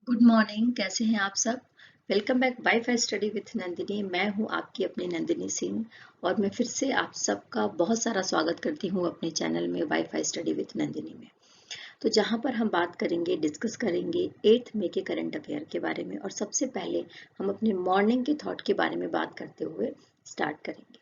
Good morning. कैसे हैं आप सब? Welcome back wifi study with Nandini. मैं हूं आपकी अपनी नंदिनी सिंह और मैं फिर से आप सबका बहुत सारा स्वागत करती हूं अपने चैनल में वाईफाई स्टडी विथ नंदिनी में। तो जहां पर हम बात करेंगे, डिस्कस करेंगे 8 मई के करंट अफेयर के बारे में। और सबसे पहले हम अपने मॉर्निंग के थॉट के बारे में बात करते हुए स्टार्ट करेंगे।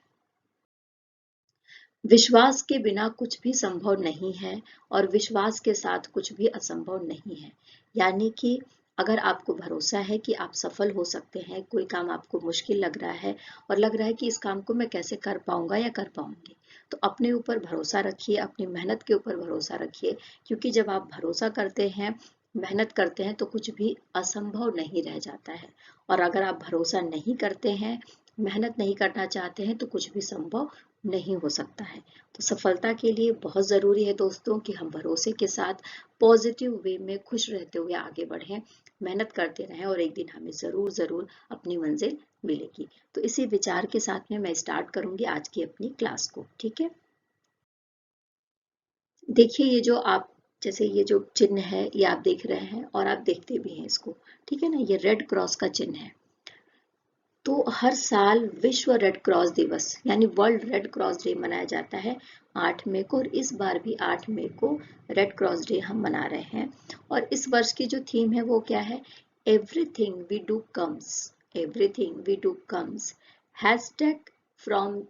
विश्वास के बिना कुछ भी संभव नहीं है और विश्वास के साथ कुछ भी असंभव नहीं है। यानी कि अगर आपको भरोसा है कि आप सफल हो सकते हैं, कोई काम आपको मुश्किल लग रहा है और लग रहा है कि इस काम को मैं कैसे कर पाऊंगा या कर पाऊंगी, तो अपने ऊपर भरोसा रखिए, अपनी मेहनत के ऊपर भरोसा रखिए। क्योंकि जब आप भरोसा करते हैं, मेहनत करते हैं, तो कुछ भी असंभव नहीं रह जाता है। और अगर आप भरोसा नहीं करते हैं, मेहनत नहीं करना चाहते हैं, तो कुछ भी संभव नहीं हो सकता है। तो सफलता के लिए बहुत ज़रूरी है दोस्तों कि हम भरोसे के साथ पॉजिटिव वे में खुश रहते हुए आगे बढ़ें, मेहनत करते रहें और एक दिन हमें ज़रूर ज़रूर अपनी मंजिल मिलेगी। तो इसी विचार के साथ में मैं स्टार्ट करूंगी आज की अपनी क्लास को। ठीक है, देखिए ये जो आप, जैसे ये जो चिन्ह है ये आप देख रहे हैं और आप देखते भी हैं इसको। ठीक है ना, ये रेड क्रॉस का चिन्ह है। तो हर साल विश्व रेड क्रॉस दिवस यानी वर्ल्ड रेड क्रॉस डे मनाया जाता है 8 मई को। और इस बार भी 8 मई को रेड क्रॉस डे हम मना रहे हैं। और इस वर्ष की जो थीम है वो क्या है? Everything we do comes, everything we do comes, hashtag from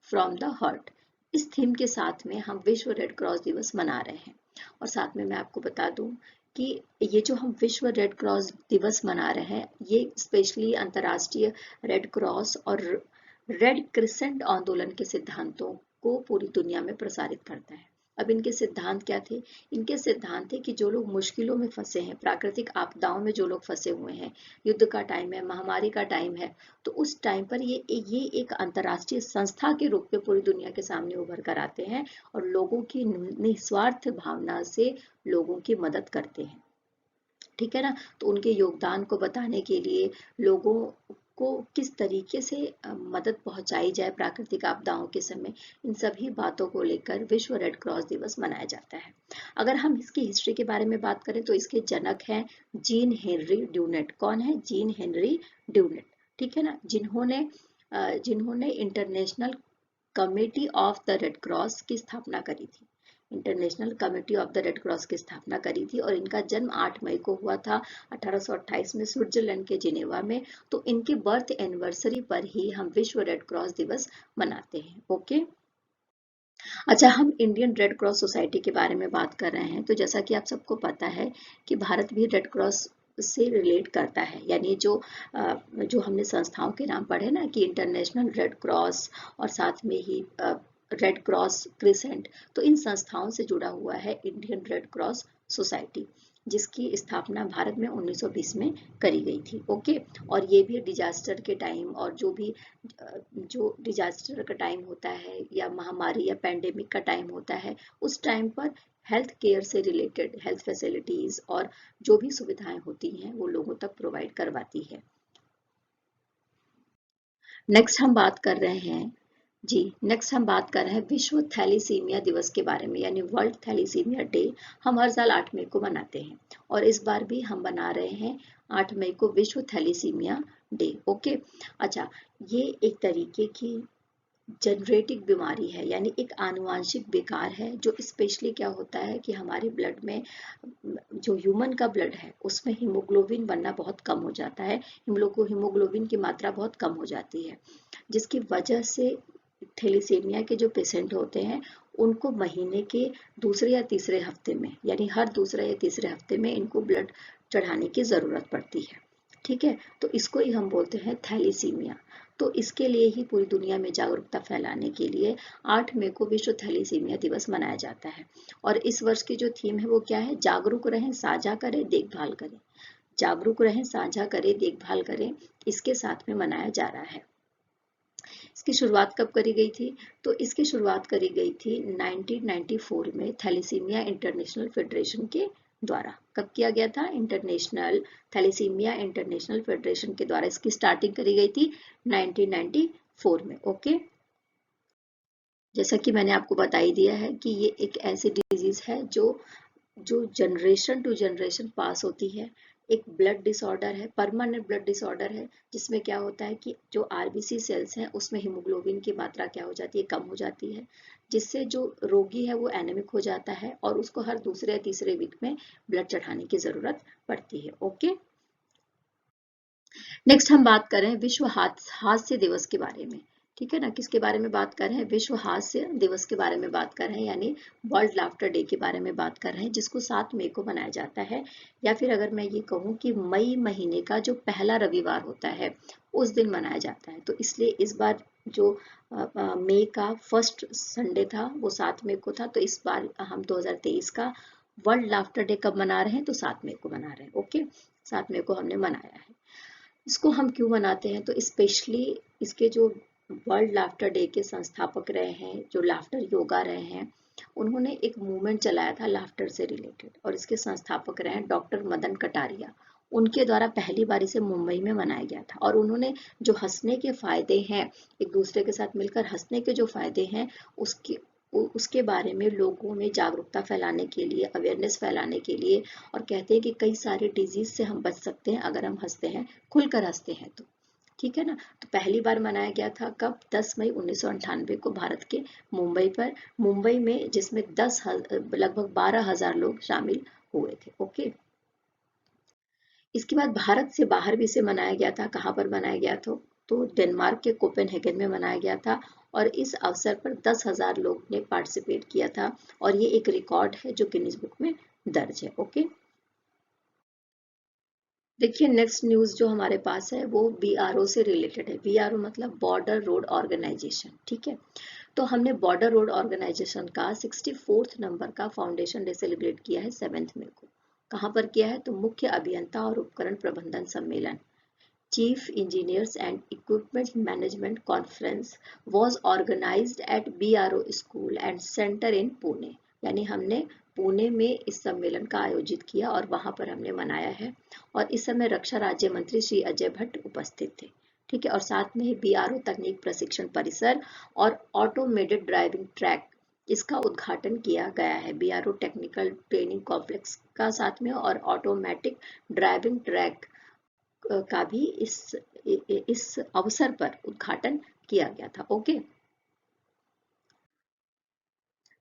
from the heart. इस थीम के साथ में हम विश्व रेड क्रॉस दिवस मना रहे हैं। और साथ में मैं आपको बता दूं कि ये जो हम विश्व रेड क्रॉस दिवस मना रहे हैं, ये स्पेशली अंतर्राष्ट्रीय रेड क्रॉस और रेड क्रिसेंट आंदोलन के सिद्धांतों को पूरी दुनिया में प्रसारित करता है। अब इनके सिद्धांत क्या थे? इनके सिद्धांत थे कि जो लोग मुश्किलों में फंसे हैं, प्राकृतिक आपदाओं में जो लोग फंसे हुए हैं, युद्ध का टाइम है, महामारी का टाइम है, तो उस टाइम पर ये एक अंतर्राष्ट्रीय संस्था के रूप में पूरी दुनिया के सामने उभर कर आते हैं और लोगों की निस्वार्थ भावना से लोगों की मदद करते हैं। ठीक है ना, तो उनके योगदान को बताने के लिए, लोगों को किस तरीके से मदद पहुंचाई जाए प्राकृतिक आपदाओं के समय, इन सभी बातों को लेकर विश्व रेड क्रॉस दिवस मनाया जाता है। अगर हम इसकी हिस्ट्री के बारे में बात करें तो इसके जनक हैं जीन हेनरी ड्यूनेट। कौन है? Gene Henry Dunant. ठीक है ना, जिन्होंने international committee of the red cross की स्थापना करी थी। International committee of the red cross की स्थापना करी थी और इनका जन्म 8 मई को हुआ था 1828 में स्विट्जरलैंड के जिनेवा में। तो इनके बर्थ एनिवर्सरी पर ही हम विश्व रेड क्रॉस दिवस मनाते हैं। ओके, अच्छा, हम इंडियन रेड क्रॉस सोसाइटी के बारे में बात कर रहे हैं। तो जैसा कि आप सबको पता है कि भारत भी रेड क्रॉस से रिलेट करता है। यानी जो हमने संस्थाओं के नाम पढ़े ना कि इंटरनेशनल रेड क्रॉस और साथ में ही रेड क्रॉस क्रिसेंट, तो इन संस्थाओं से जुड़ा हुआ है इंडियन रेड क्रॉस सोसाइटी, जिसकी स्थापना भारत में 1920 में करी गई थी। ओके, और ये भी डिजास्टर के टाइम और जो डिजास्टर का टाइम होता है या महामारी या पैंडेमिक का टाइम होता है, उस टाइम पर हेल्थ केयर से रिलेटेड हेल्थ फैसिलिटीज और जो भी सुविधाएं होती हैं वो लोगों तक प्रोवाइड करवाती है। नेक्स्ट हम बात कर रहे हैं जी, नेक्स्ट हम बात कर रहे हैं विश्व थैलीसीमिया दिवस के बारे में, यानी वर्ल्ड थैलीसीमिया डे। हम हर साल 8 मई को मनाते हैं और इस बार भी हम मना रहे हैं 8 मई को विश्व थैलीसीमिया डे। ओके, अच्छा, ये एक तरीके की जनरेटिक बीमारी है, यानी एक आनुवांशिक विकार है जो स्पेशली क्या होता है कि हमारे ब्लड में, जो ह्यूमन का ब्लड है उसमें हीमोग्लोबिन बनना बहुत कम हो जाता है। हीमोग्लोबिन की मात्रा बहुत कम हो जाती है, जिसकी वजह से थैलेसीमिया के जो पेशेंट होते हैं उनको महीने के दूसरे या तीसरे हफ्ते में, यानी हर दूसरे या तीसरे हफ्ते में इनको ब्लड चढ़ाने की ज़रूरत पड़ती है। ठीक है, तो इसको ही हम बोलते हैं थैलीसीमिया। तो इसके लिए ही पूरी दुनिया में जागरूकता फैलाने के लिए 8 मई को विश्व थैलीसीमिया दिवस मनाया जाता है। और इस वर्ष की जो थीम है वो क्या है? जागरूक रहें, साझा करें, देखभाल करें। जागरूक रहें, साझा करें, देखभाल करें, इसके साथ में मनाया जा रहा है। इसकी शुरुआत कब करी गई थी? तो इसकी शुरुआत करी गई थी 1994 में थैलेसीमिया इंटरनेशनल फेडरेशन के द्वारा। कब किया गया था? इंटरनेशनल थैलेसीमिया इंटरनेशनल फेडरेशन के द्वारा इसकी स्टार्टिंग करी गई थी 1994 में। ओके, जैसा कि मैंने आपको बता ही दिया है कि ये एक ऐसी डिजीज है जो जो जनरेशन टू जनरेशन पास होती है। एक ब्लड डिसऑर्डर है, परमानेंट ब्लड डिसऑर्डर है, जिसमें क्या होता है कि जो आरबीसी सेल्स हैं उसमें हीमोग्लोबिन की मात्रा क्या हो जाती है, कम हो जाती है, जिससे जो रोगी है वो एनेमिक हो जाता है और उसको हर दूसरे या तीसरे वीक में ब्लड चढ़ाने की जरूरत पड़ती है। ओके, नेक्स्ट हम बात करें विश्व हास्य दिवस के बारे में। ठीक है ना, किसके बारे में बात कर रहे हैं, विश्व हास्य दिवस के बारे में बात कर रहे हैं, यानी वर्ल्ड लाफ्टर डे के बारे में बात कर रहे हैं, जिसको 7 मई को मनाया जाता है। या फिर अगर मैं ये कहूँ कि मई महीने का जो पहला रविवार होता है उस दिन मनाया जाता है। तो इसलिए इस बार जो मई का फर्स्ट संडे था वो 7 मई को था, तो इस बार हम 2023 का वर्ल्ड लाफ्टर डे कब मना रहे हैं, तो 7 मई को मना रहे हैं। ओके, 7 मई को हमने मनाया है। इसको हम क्यों मनाते हैं, तो स्पेशली इसके जो वर्ल्ड लाफ्टर डे के संस्थापक रहे हैं, जो लाफ्टर योगा रहे हैं, उन्होंने एक मूवमेंट चलाया था लाफ्टर से रिलेटेड, और इसके संस्थापक रहे हैं डॉक्टर मदन कटारिया। उनके द्वारा पहली बार इसे मुंबई में मनाया गया था, और उन्होंने जो हंसने के फायदे हैं, एक दूसरे के साथ मिलकर हंसने के जो फायदे हैं उसके बारे में लोगों में जागरूकता फैलाने के लिए, अवेयरनेस फैलाने के लिए, और कहते हैं कि कई सारे डिजीज से हम बच सकते हैं अगर हम हंसते हैं, खुलकर हंसते हैं तो। ठीक है ना, तो पहली बार मनाया गया था कब, 10 मई 1998 को भारत के मुंबई में, जिसमें लगभग 12,000 लोग शामिल हुए थे। ओके, इसके बाद भारत से बाहर भी इसे मनाया गया था। कहाँ पर मनाया गया था, तो डेनमार्क के कोपेनहेगन में मनाया गया था, और इस अवसर पर 10,000 लोग ने पार्टिसिपेट किया था, और ये एक रिकॉर्ड है जो गिनीज बुक में दर्ज है। ओके, देखिए नेक्स्ट न्यूज जो हमारे पास है वो बीआरओ से रिलेटेड है। बीआरओ मतलब बॉर्डर रोड ऑर्गेनाइजेशन। ठीक है, तो हमने बॉर्डर रोड ऑर्गेनाइजेशन का 64th नंबर का फाउंडेशन डे सेलिब्रेट किया है 7 मई को। कहाँ पर किया है, तो मुख्य अभियंता और उपकरण प्रबंधन सम्मेलन, chief engineers and equipment management conference was organized at BRO school and centre in Pune. यानी हमने पुणे में इस सम्मेलन का आयोजित किया और वहां पर हमने मनाया है, और इस समय रक्षा राज्य मंत्री श्री अजय भट्ट उपस्थित थे। ठीक है, और साथ में ही बीआरओ तकनीक प्रशिक्षण परिसर और ऑटोमेटेड ड्राइविंग ट्रैक, इसका उद्घाटन किया गया है। बीआरओ टेक्निकल ट्रेनिंग कॉम्प्लेक्स का साथ में, और ऑटोमेटिक ड्राइविंग ट्रैक का भी इस अवसर पर उद्घाटन किया गया था। ओके,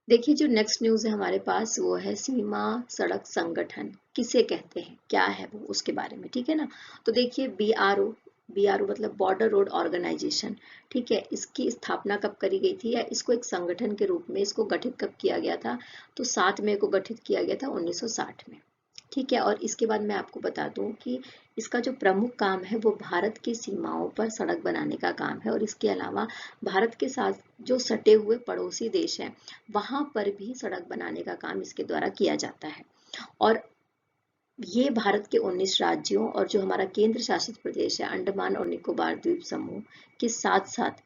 देखिए जो नेक्स्ट न्यूज है हमारे पास वो है सीमा सड़क संगठन किसे कहते हैं, क्या है वो, उसके बारे में। ठीक है ना, तो देखिए बीआरओ, बीआरओ मतलब बॉर्डर रोड ऑर्गेनाइजेशन। ठीक है, इसकी स्थापना कब करी गई थी, या इसको एक संगठन के रूप में इसको गठित कब किया गया था, तो 7 मई को गठित किया गया था 1960 में। ठीक है, और इसके बाद मैं आपको बता दूं कि इसका जो प्रमुख काम है वो भारत की सीमाओं पर सड़क बनाने का काम है, और इसके अलावा भारत के साथ जो सटे हुए पड़ोसी देश हैं वहां पर भी सड़क बनाने का काम इसके द्वारा किया जाता है। और ये भारत के 19 राज्यों और जो हमारा केंद्र शासित प्रदेश है अंडमान और निकोबार द्वीप समूह के साथ साथ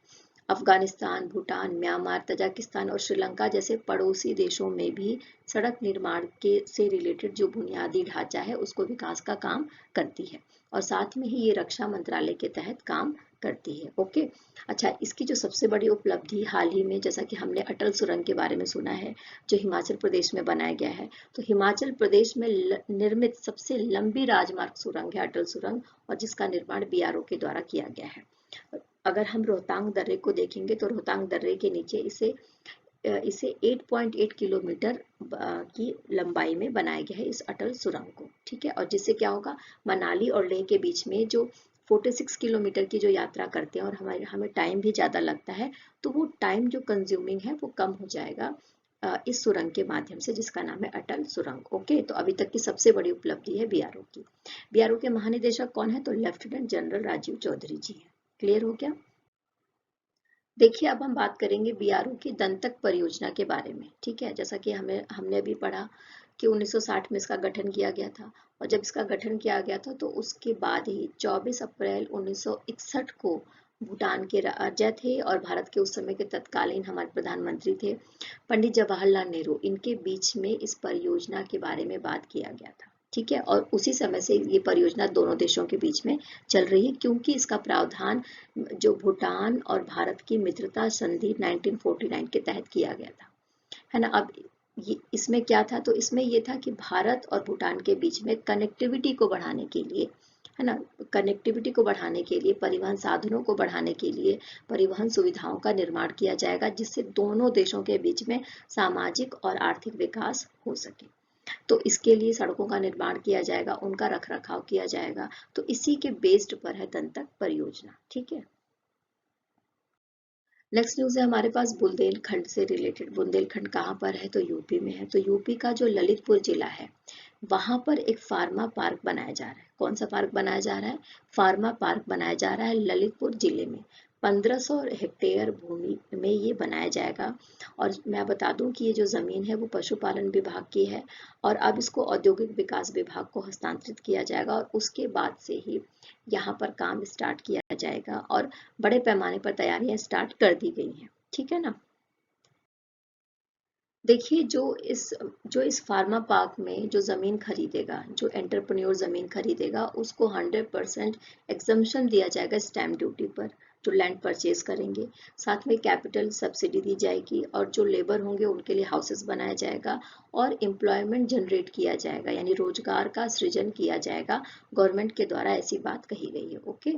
अफगानिस्तान, भूटान, म्यांमार, तजाकिस्तान और श्रीलंका जैसे पड़ोसी देशों में भी सड़क निर्माण के से रिलेटेड जो बुनियादी ढांचा है उसको विकास का काम करती है, और साथ में ही ये रक्षा मंत्रालय के तहत काम करती है। ओके, अच्छा, इसकी जो सबसे बड़ी उपलब्धि हाल ही में, जैसा कि हमने अटल सुरंग के बारे में सुना है जो हिमाचल प्रदेश में बनाया गया है, तो हिमाचल प्रदेश में निर्मित सबसे लंबी राजमार्ग सुरंग है अटल सुरंग, और जिसका निर्माण बीआरओ के द्वारा किया गया है। अगर हम रोहतांग दर्रे को देखेंगे तो रोहतांग दर्रे के नीचे इसे इसे 8.8 किलोमीटर की लंबाई में बनाया गया है इस अटल सुरंग को। ठीक है, और जिससे क्या होगा, मनाली और लेह के बीच में जो 46 किलोमीटर की जो यात्रा करते हैं और हमें टाइम भी ज़्यादा लगता है, तो वो टाइम जो कंज्यूमिंग है वो कम हो जाएगा इस सुरंग के माध्यम से, जिसका नाम है अटल सुरंग। ओके, तो अभी तक की सबसे बड़ी उपलब्धि है बीआरओ की। बीआरओ के महानिदेशक कौन है, तो लेफ्टिनेंट जनरल राजीव चौधरी जी है। क्लियर हो गया। देखिए अब हम बात करेंगे बीआरओ की दंतक परियोजना के बारे में। ठीक है, जैसा कि हमने अभी पढ़ा कि 1960 में इसका गठन किया गया था, और जब इसका गठन किया गया था तो उसके बाद ही 24 अप्रैल 1961 को भूटान के राजा थे और भारत के उस समय के तत्कालीन हमारे प्रधानमंत्री थे पंडित जवाहरलाल नेहरू, इनके बीच में इस परियोजना के बारे में बात किया गया था। ठीक है, और उसी समय से ये परियोजना दोनों देशों के बीच में चल रही है, क्योंकि इसका प्रावधान जो भूटान और भारत की मित्रता संधि 1949 के तहत किया गया था, है ना। अब ये इसमें क्या था, तो इसमें ये था कि भारत और भूटान के बीच में कनेक्टिविटी को बढ़ाने के लिए, है ना, कनेक्टिविटी को बढ़ाने के लिए, परिवहन साधनों को बढ़ाने के लिए परिवहन सुविधाओं का निर्माण किया जाएगा, जिससे दोनों देशों के बीच में सामाजिक और आर्थिक विकास हो सके। तो इसके लिए सड़कों का निर्माण किया जाएगा, उनका रख रखाव किया जाएगा। तो इसी के बेस्ड पर है दंतक परियोजना। ठीक है। नेक्स्ट न्यूज है हमारे पास बुंदेलखंड से रिलेटेड। बुंदेलखंड कहाँ पर है, तो यूपी में है। तो यूपी का जो ललितपुर जिला है, वहां पर एक फार्मा पार्क बनाया जा रहा है। कौन सा पार्क बनाया जा रहा है? फार्मा पार्क बनाया जा रहा है ललितपुर जिले में। 1500 हेक्टेयर भूमि में ये बनाया जाएगा। और मैं बता दूं कि ये जो जमीन है वो पशुपालन विभाग की है, और अब इसको औद्योगिक विकास विभाग को हस्तांतरित किया जाएगा, और उसके बाद से ही यहाँ पर काम स्टार्ट किया जाएगा, और बड़े पैमाने पर तैयारियां स्टार्ट कर दी गई हैं। ठीक है ना। देखिए, जो इस फार्मा पार्क में जो जमीन खरीदेगा, जो एंटरप्रेन्योर जमीन खरीदेगा, उसको 100% एग्जम्पशन दिया जाएगा स्टैम्प ड्यूटी पर, जो लैंड परचेज करेंगे। साथ में कैपिटल सब्सिडी दी जाएगी, और जो लेबर होंगे उनके लिए हाउसेस बनाया जाएगा, और एम्प्लॉयमेंट जनरेट किया जाएगा, यानी रोजगार का सृजन किया जाएगा। गवर्नमेंट के द्वारा ऐसी बात कही गई है। ओके।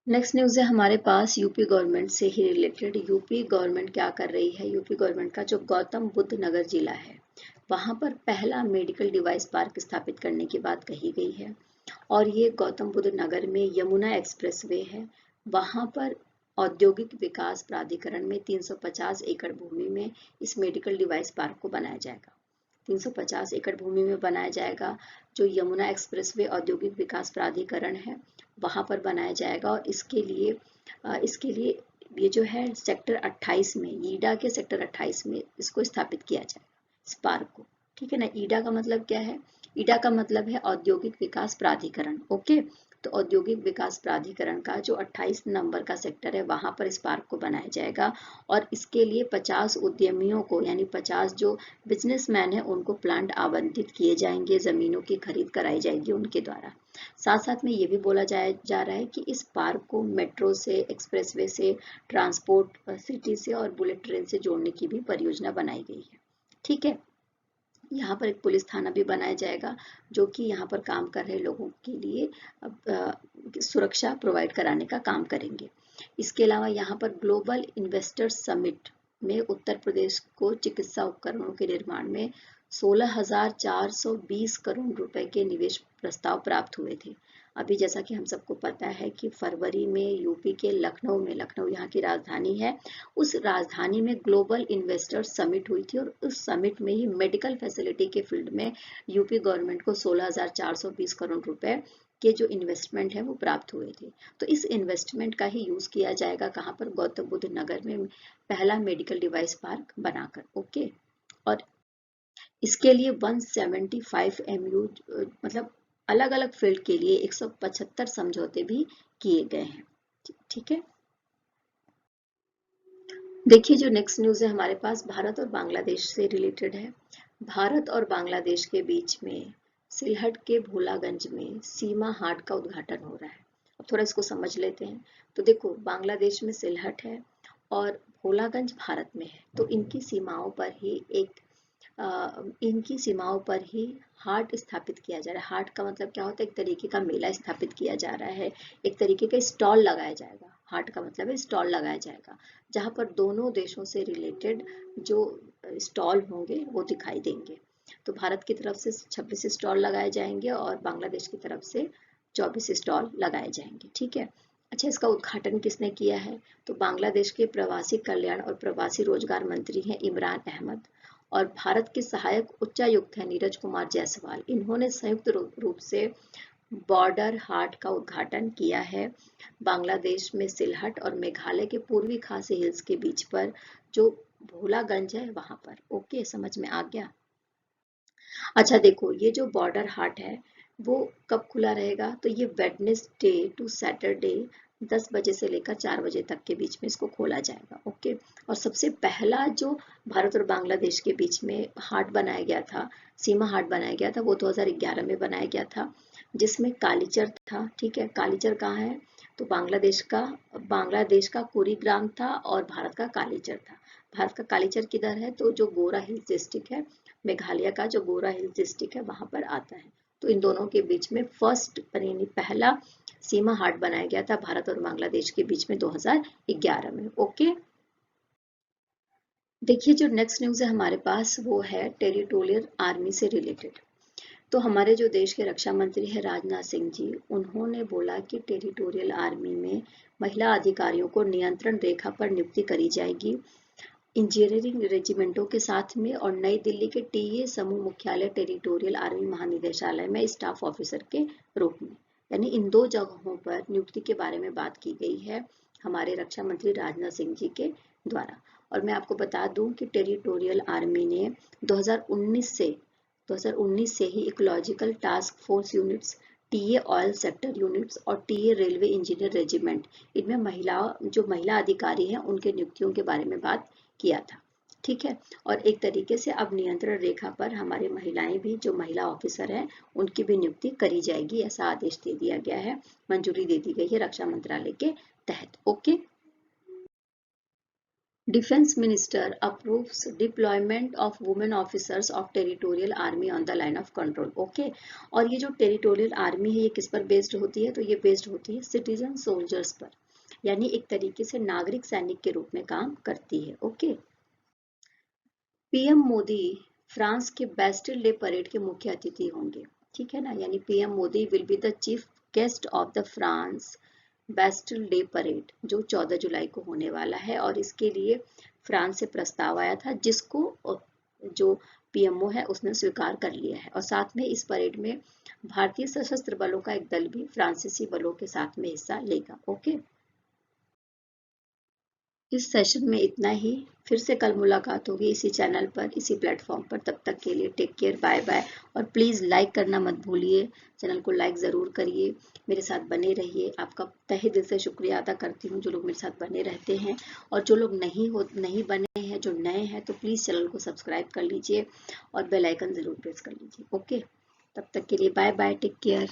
नेक्स्ट न्यूज़ है हमारे पास यूपी गवर्नमेंट से ही रिलेटेड। यूपी गवर्नमेंट क्या कर रही है? यूपी गवर्नमेंट का जो गौतम बुद्ध नगर जिला है, वहां पर पहला मेडिकल डिवाइस पार्क स्थापित करने की बात कही गई है। और ये गौतम बुद्ध नगर में यमुना एक्सप्रेसवे है, वहां पर औद्योगिक विकास प्राधिकरण में 350 एकड़ भूमि में इस मेडिकल डिवाइस पार्क को बनाया जाएगा। 350 एकड़ भूमि में बनाया जाएगा। जो यमुना एक्सप्रेसवे औद्योगिक विकास प्राधिकरण है, वहां पर बनाया जाएगा। और इसके लिए ये जो है सेक्टर 28 में, ईडा के सेक्टर 28 में इसको स्थापित किया जाएगा, इस पार्क को। ठीक है ना। ईडा का मतलब क्या है? ईडा का मतलब है औद्योगिक विकास प्राधिकरण। ओके। तो औद्योगिक विकास प्राधिकरण का जो 28 नंबर का सेक्टर है, वहां पर इस पार्क को बनाया जाएगा। और इसके लिए 50 उद्यमियों को, यानी 50 जो बिजनेसमैन है, उनको प्लांट आवंटित किए जाएंगे, जमीनों की खरीद कराई जाएगी उनके द्वारा। साथ साथ में ये भी बोला जा रहा है कि इस पार्क को मेट्रो से, एक्सप्रेसवे से, ट्रांसपोर्ट सिटी से और बुलेट ट्रेन से जोड़ने की भी परियोजना बनाई गई है। ठीक है। यहाँ पर एक पुलिस थाना भी बनाया जाएगा, जो कि यहाँ पर काम कर रहे लोगों के लिए सुरक्षा प्रोवाइड कराने का काम करेंगे। इसके अलावा यहाँ पर ग्लोबल इन्वेस्टर्स समिट में उत्तर प्रदेश को चिकित्सा उपकरणों के निर्माण में 16,420 करोड़ रुपए के निवेश प्रस्ताव प्राप्त हुए थे। अभी जैसा कि हम सबको पता है कि फरवरी में यूपी के लखनऊ में, लखनऊ यहाँ की राजधानी है, उस राजधानी में ग्लोबल इन्वेस्टर्स समिट हुई थी, और उस समिट में ही मेडिकल फैसिलिटी के फील्ड में यूपी गवर्नमेंट को 16,420 करोड़ रुपए के जो इन्वेस्टमेंट है वो प्राप्त हुए थे। तो इस इन्वेस्टमेंट का ही यूज किया जाएगा कहाँ पर? गौतम बुद्ध नगर में पहला मेडिकल डिवाइस पार्क बनाकर। ओके। और इसके लिए 175 MU, मतलब अलग अलग फील्ड के लिए 175 समझौते भी किए गए हैं। ठीक है। देखिए, जो नेक्स्ट न्यूज है हमारे पास भारत और बांग्लादेश से रिलेटेड है। भारत और बांग्लादेश के बीच में सिलहट के भोलागंज में सीमा हाट का उद्घाटन हो रहा है। अब थोड़ा इसको समझ लेते हैं। तो देखो, बांग्लादेश में सिलहट है और भोलागंज भारत में है। तो इनकी सीमाओं पर ही हाट स्थापित किया जा रहा है। हाट का मतलब क्या होता है? एक तरीके का मेला स्थापित किया जा रहा है, एक तरीके का स्टॉल लगाया जाएगा। हाट का मतलब है स्टॉल लगाया जाएगा, जहां पर दोनों देशों से रिलेटेड जो स्टॉल होंगे वो दिखाई देंगे। तो भारत की तरफ से 26 स्टॉल लगाए जाएंगे, और बांग्लादेश की तरफ से 24 स्टॉल लगाए जाएंगे। ठीक है। अच्छा, इसका उद्घाटन किसने किया है? तो बांग्लादेश के प्रवासी कल्याण और प्रवासी रोजगार मंत्री हैं इमरान अहमद, और भारत के सहायक उच्चायुक्त हैं नीरज कुमार जायसवाल। इन्होंने संयुक्त रूप से बॉर्डर हाट का उद्घाटन किया है, बांग्लादेश में सिलहट और मेघालय के पूर्वी खासी हिल्स के बीच पर, जो भोलागंज है वहां पर। ओके, समझ में आ गया। अच्छा देखो, ये जो बॉर्डर हाट है वो कब खुला रहेगा? तो ये वेडनेसडे टू सैटरडे 10 बजे से लेकर 4 बजे तक के बीच में इसको खोला जाएगा। ओके। और सबसे पहला जो भारत और बांग्लादेश के बीच में हाट बनाया गया था, सीमा हाट बनाया गया था, वो 2011 में बनाया गया था, जिसमें कालीचर था। ठीक है। कालीचर कहाँ है? तो बांग्लादेश का कुरीग्राम था, और भारत का कालीचर था। भारत का कालीचर किधर है, तो जो गोरा हिल्स डिस्ट्रिक्ट है, मेघालय का जो गोरा हिल्स डिस्ट्रिक्ट है वहां पर आता है। तो इन दोनों के बीच में फर्स्ट यानी पहला सीमा हाट बनाया गया था भारत और बांग्लादेश के बीच में 2011 में। ओके, देखिए जो नेक्स्ट न्यूज है हमारे पास वो है टेरिटोरियल आर्मी से रिलेटेड। तो हमारे जो देश के रक्षा मंत्री है राजनाथ सिंह जी, उन्होंने बोला कि टेरिटोरियल आर्मी में महिला अधिकारियों को नियंत्रण रेखा पर नियुक्ति करी जाएगी इंजीनियरिंग रेजिमेंटों के साथ में, और नई दिल्ली के टीए समूह मुख्यालय टेरिटोरियल आर्मी महानिदेशालय में स्टाफ ऑफिसर के रूप में। यानी इन दो जगहों पर नियुक्ति के बारे में बात की गई है हमारे रक्षा मंत्री राजनाथ सिंह जी के द्वारा। और मैं आपको बता दूं कि टेरिटोरियल आर्मी ने 2019 से ही ecological task force units, TA oil sector units और टीए रेलवे इंजीनियर रेजिमेंट, इनमें महिला अधिकारी हैं उनके नियुक्तियों के बारे में बात किया था। ठीक है, और एक तरीके से अब नियंत्रण रेखा पर हमारी महिलाएं भी, जो महिला ऑफिसर हैं उनकी भी नियुक्ति करी जाएगी, ऐसा आदेश दे दिया गया है, मंजूरी दे दी गई है रक्षा मंत्रालय के तहत। Okay, defence minister approves deployment of women officers of territorial army on the line of control. Okay, और ये जो टेरिटोरियल आर्मी है ये किस पर बेस्ड होती है, तो ये बेस्ड होती है सिटीजन सोल्जर्स पर, यानी एक तरीके से नागरिक सैनिक के रूप में काम करती है। ओके, पीएम मोदी फ्रांस के बेस्टिल डे परेड के मुख्य अतिथि होंगे। ठीक है ना, यानी PM Modi will be the chief guest of the France Bastille day parade, जो 14 जुलाई को होने वाला है। और इसके लिए फ्रांस से प्रस्ताव आया था, जिसको जो पीएमओ है उसने स्वीकार कर लिया है। और साथ में इस परेड में भारतीय सशस्त्र बलों का एक दल भी फ्रांसीसी बलों के साथ में हिस्सा लेगा। ओके, इस सेशन में इतना ही। फिर से कल मुलाकात होगी इसी चैनल पर, इसी प्लेटफॉर्म पर। तब तक के लिए टेक केयर, बाय बाय। और प्लीज़ लाइक करना मत भूलिए, चैनल को लाइक ज़रूर करिए, मेरे साथ बने रहिए। आपका तहे दिल से शुक्रिया अदा करती हूँ जो लोग मेरे साथ बने रहते हैं, और जो लोग नहीं बने हैं, जो नए हैं, तो प्लीज़ चैनल को सब्सक्राइब कर लीजिए और बेल आइकन ज़रूर प्रेस कर लीजिए। ओके, तब तक के लिए बाय बाय, टेक केयर।